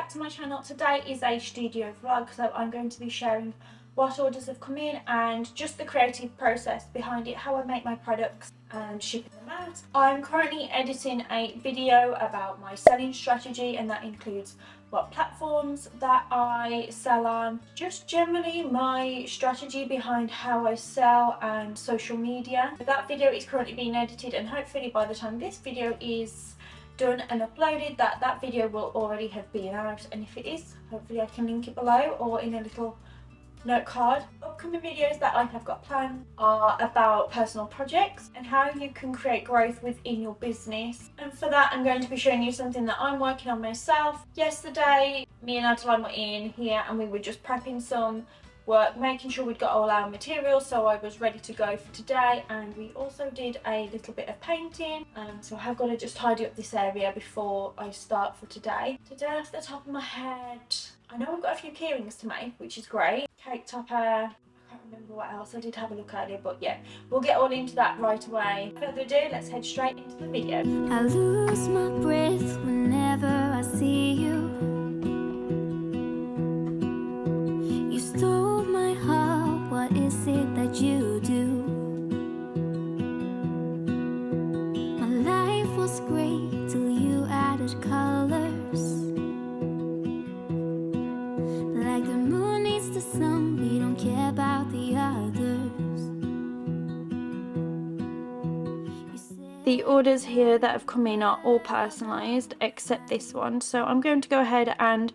back to my channel. Today is a studio vlog, so I'm going to be sharing what orders have come in and just the creative process behind it, how I make my products and shipping them out. I'm currently editing a video about my selling strategy, and that includes what platforms that I sell on, just generally my strategy behind how I sell and social media. That video is currently being edited, and hopefully by the time this video is done and uploaded, that video will already have been out, and if it is, hopefully I can link it below or in a little note card. Upcoming videos that I have got planned are about personal projects and how you can create growth within your business, and for that I'm going to be showing you something that I'm working on myself. Yesterday me and Adeline were in here and we were just prepping some work, making sure we'd got all our materials, so I was ready to go for today. And we also did a little bit of painting, so I have got to just tidy up this area before I start for today. Today, off the top of my head, I know I've got a few key rings to make, which is great. Cake topper, I can't remember what else. I did have a look earlier, but yeah, we'll get all into that right away. Without further ado, let's head straight into the video. I lose my breath whenever I see you. You stole my heart, what is it that you do? My life was great till you added colors. Like the moon needs the sun, we don't care about the others. The orders here that have come in are all personalised except this one, so I'm going to go ahead and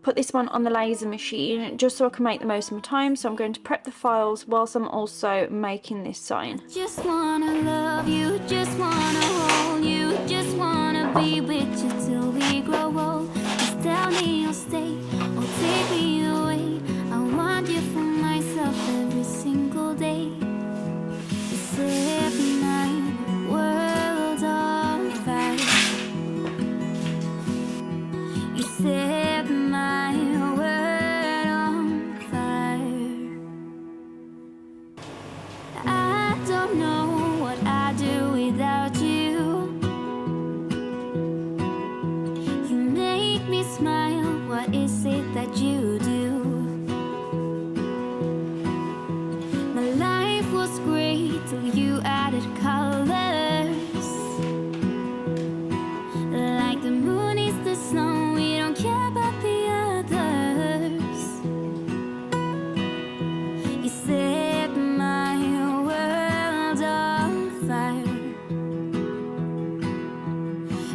put this one on the laser machine just so I can make the most of my time. So I'm going to prep the files whilst I'm also making this sign. Just wanna love you, just wanna hold you, just wanna be with you till we grow old. Just tell me you'll stay or take me away. I want you for myself every single day. You set my world on fire. You set my world on fire. I don't know what I'd do without you. You make me smile, what is it that you do? My life was great till you added colors. Like the moon is the snow, we don't care about the others. You set my world on fire.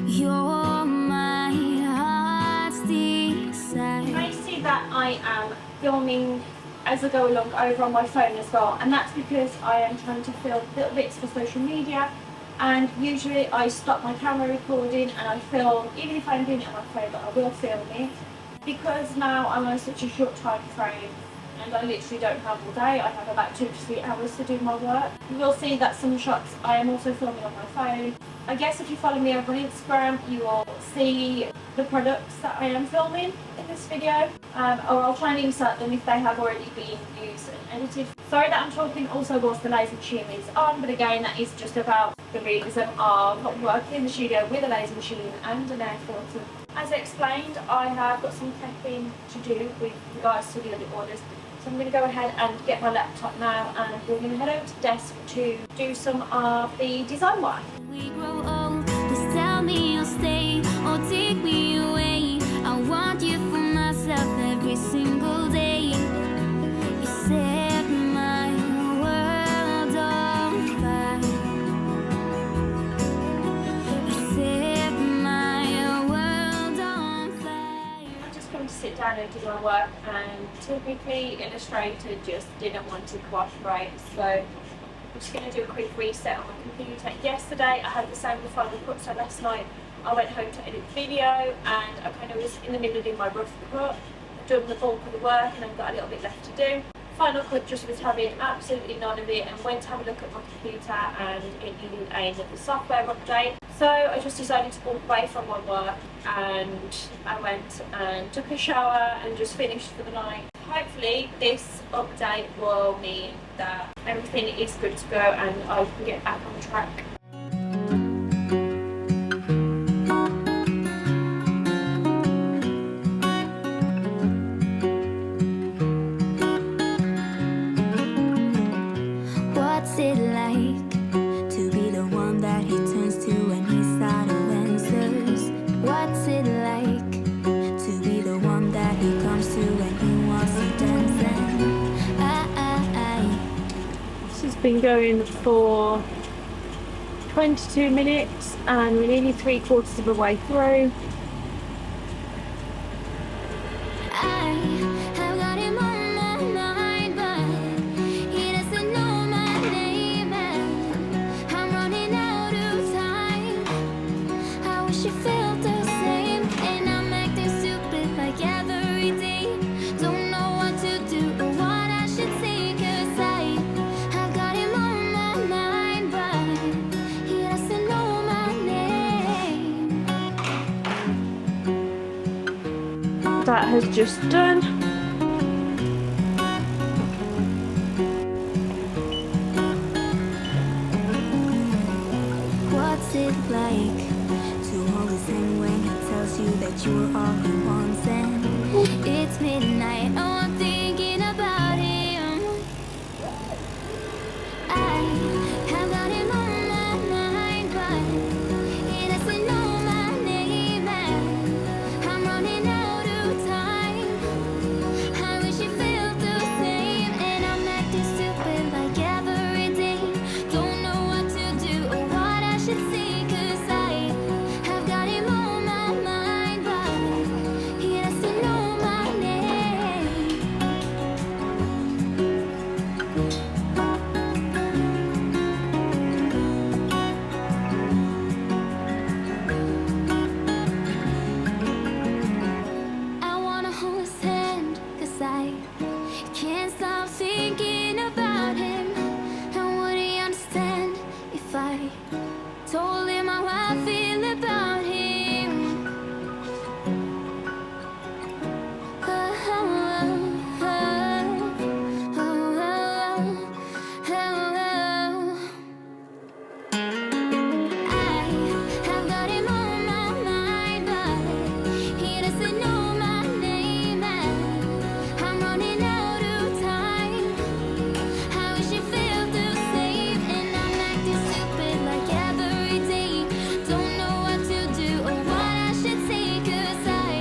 You're my heart's desire. You may see that I am filming as I go along over on my phone as well, and that's because I am trying to film little bits for social media. And usually I stop my camera recording and I film, even if I'm doing it on my phone, but I will film it. Because now I'm on such a short time frame and I literally don't have all day, I have about 2 to 3 hours to do my work. You will see that some shots I am also filming on my phone. I guess if you follow me over on Instagram, you will see the products that I am filming in this video, or I'll try and insert them if they have already been used and edited. Sorry that I'm talking also whilst the laser machine is on, but again that is just about the reason of working in the studio with a laser machine and an air filter. As explained, I have got some prepping to do with regards to the other orders. So I'm going to go ahead and get my laptop now, and we're going to head over to the desk to do some of the design work. We grow old, just tell me you'll stay or take me away. I want you for myself every single day. You set my world on fire. You set my world on fire. I just come to sit down and do my work, and typically Illustrator just didn't want to cooperate, so I'm just going to do a quick reset on my computer. Yesterday I had the same with Final Cut, so last night I went home to edit the video and I kind of was in the middle of doing my rough cut. I've done the bulk of the work and I've got a little bit left to do. Final Cut just was having absolutely none of it and went to have a look at my computer and it needed another software update. So I just decided to walk away from my work and I went and took a shower and just finished for the night. Hopefully this update will mean that everything is good to go and I can get back on track. been going for 22 minutes and we're nearly 3/4 of the way through. I have got him on my mind, but he doesn't know my name, and I'm running out of time. I wish you felt the same, and I'm acting stupid like every day. Don't know what to do or what I should say, 'cause I have got him on my mind, but he doesn't know my name. That has just done. What's it like to hold his hand when he tells you that you're all he wants? And it's midnight, oh, I'm thinking about him. I have got him on my mind, but he doesn't know my name, and I'm running out of time. I wish you felt the same, and I'm acting stupid like every day. Don't know what to do or what I should say, 'cause I have got him on my mind, but he doesn't know my name. I wanna hold his hand, 'cause I can't stop thinking about him. And would he understand if I told him how I feel about him? Oh, oh, oh, oh, oh, oh. I have got him on my mind, but he doesn't know my name, and I'm running out of time. I wish you felt the same, and I'm acting stupid like every day. Don't know what to do or what I should say, 'cause I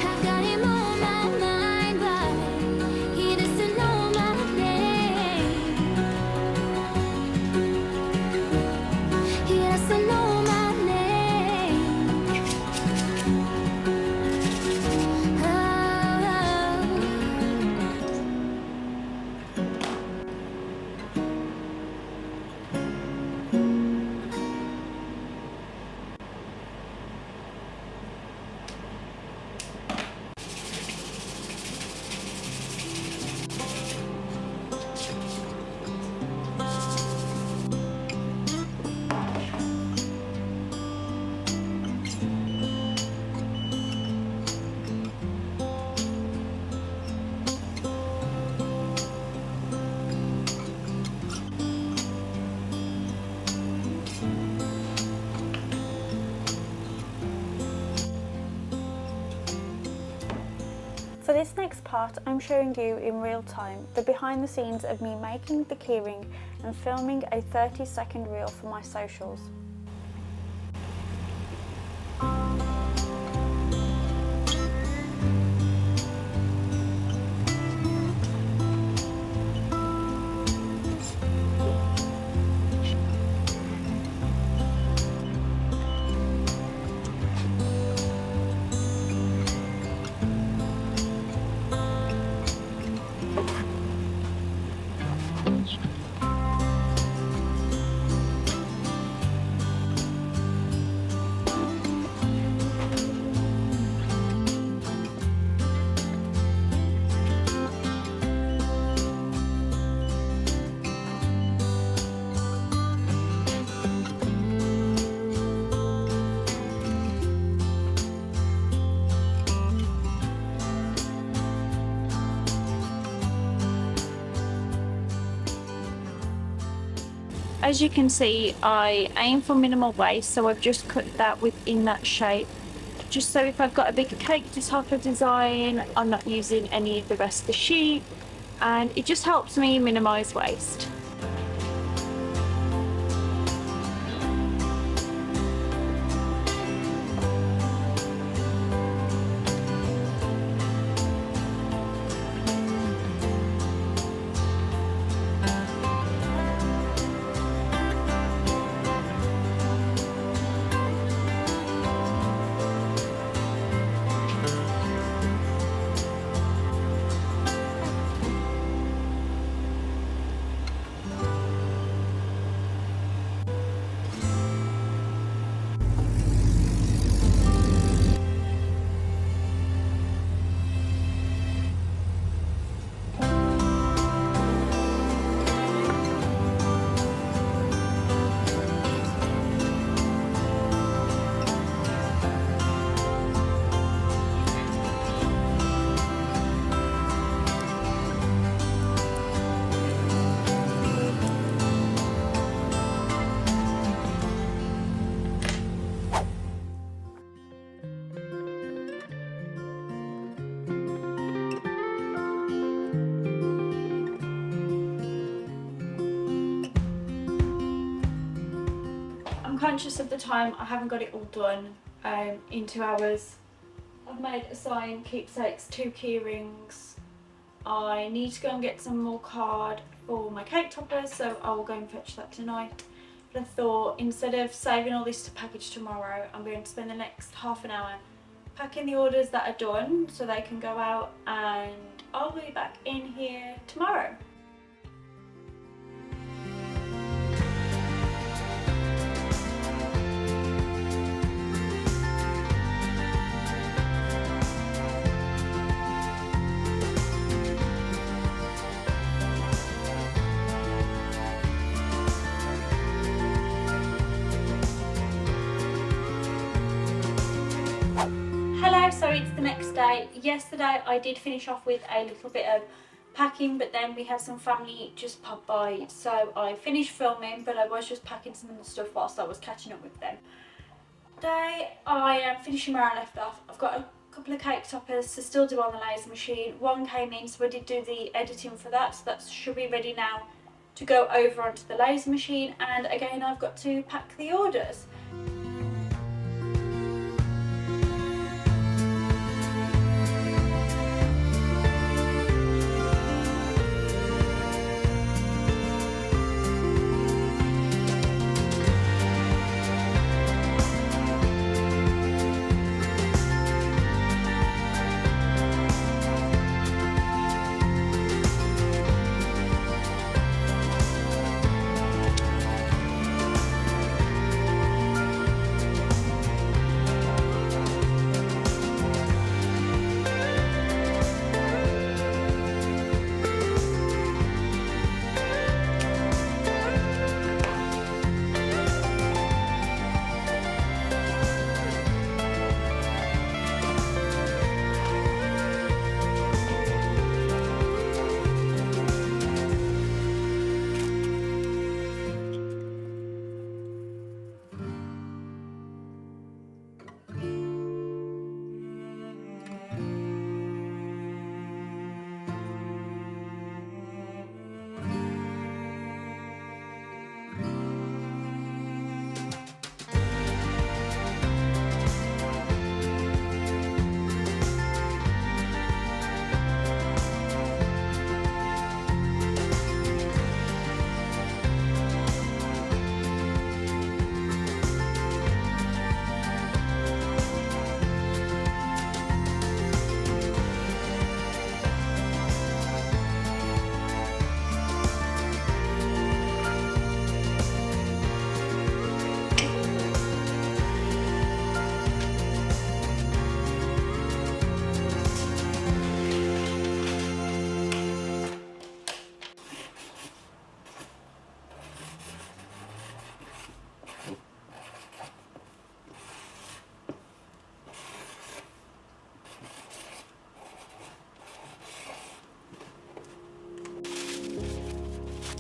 have got him on my mind, but he doesn't know my name. He doesn't know my name. For this next part, I'm showing you in real time the behind the scenes of me making the keyring and filming a 30-second reel for my socials. As you can see, I aim for minimal waste, so I've just cut that within that shape. Just so if I've got a big cake type of design, I'm not using any of the rest of the sheet, and it just helps me minimise waste. conscious of the time. I haven't got it all done in 2 hours. I've made a sign, keepsakes, 2 key rings. I need to go and get some more card for my cake toppers, so I will go and fetch that tonight. But I thought, instead of saving all this to package tomorrow, I'm going to spend the next half an hour packing the orders that are done so they can go out, and I'll be back in here tomorrow. Hello, so it's the next day. Yesterday I did finish off with a little bit of packing, but then we had some family just pop by, so I finished filming, but I was just packing some of the stuff whilst I was catching up with them. Today I am finishing where I left off. I've got a couple of cake toppers to still do on the laser machine. One came in, so I did do the editing for that, so that should be ready now to go over onto the laser machine. And again, I've got to pack the orders.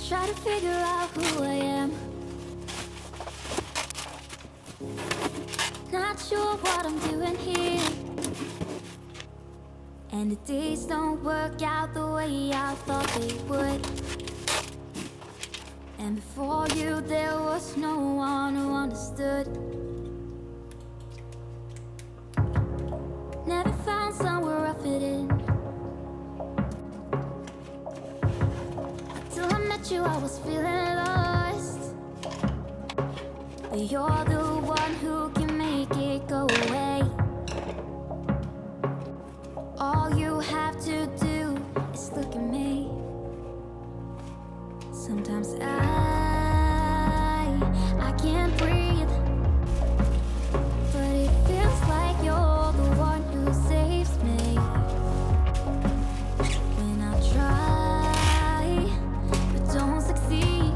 Try to figure out who I am. Not sure what I'm doing here. And the days don't work out the way I thought they would. And before you there was no one who understood. Never found somewhere I fit in. Till I met you I was feeling lost. But you're the one who can make it go away. All you have to do is look at me. Sometimes I can't breathe, but it feels like you're the one who saves me. When I try, but don't succeed,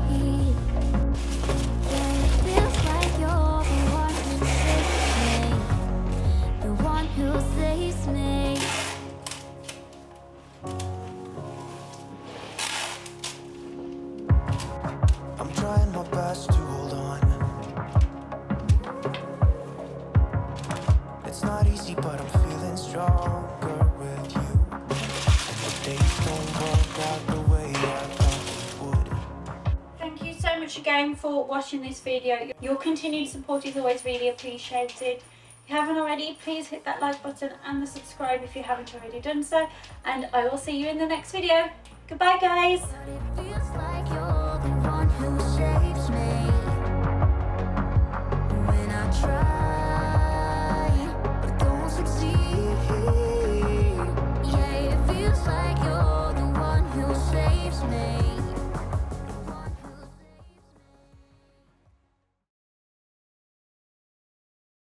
yeah, it feels like you're the one who saves me. The one who saves me. much again for watching this video. Your continued support is always really appreciated. If you haven't already, please hit that like button and the subscribe if you haven't already done so. And I will see you in the next video. Goodbye, guys. But it feels like you're the one who shapes me.